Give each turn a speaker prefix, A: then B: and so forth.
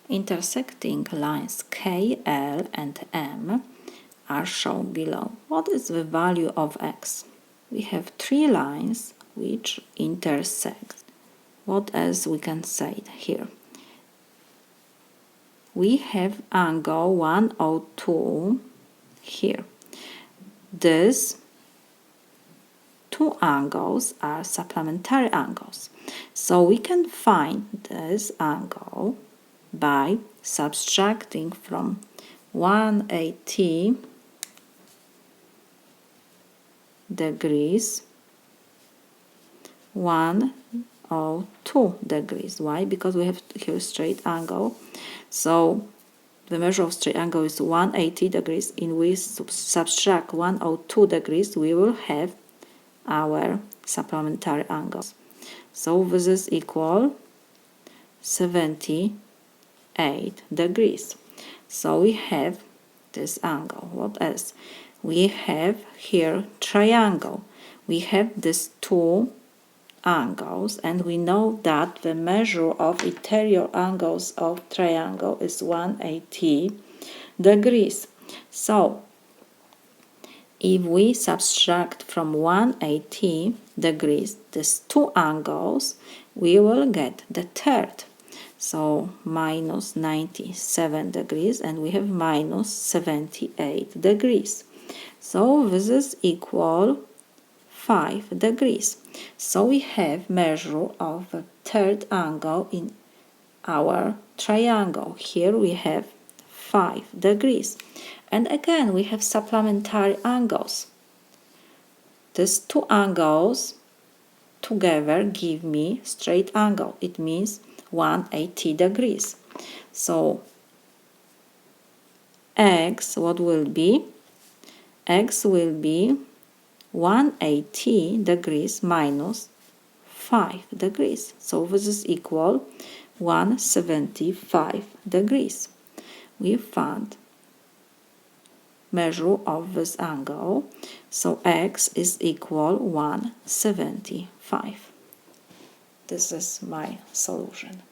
A: Intersecting lines K, L and M are shown below. What is the value of x? We have three lines which intersect. What else we can say here? We have angle 102 here. These two angles are supplementary angles. So we can find this angle by subtracting from 180 degrees 102 degrees. Why? Because we have here straight angle. So the measure of straight angle is 180 degrees. In which subtract 102 degrees, we will have our supplementary angles. So this is equal 78 degrees. So we have this angle. What else? We have here triangle. We have these two angles, and we know that the measure of interior angles of triangle is 180 degrees. So if we subtract from 180 degrees these two angles, we will get the third. So minus 97 degrees, and we have minus 78 degrees. So this is equal 5 degrees. So we have measure of the third angle in our triangle. Here we have 5 degrees. And again we have supplementary angles. These two angles together give me straight angle. It means 180 degrees. So x, what will be? X will be 180 degrees minus 5 degrees. So this is equal 175 degrees. We found measure of this angle. So x is equal 175. This is my solution.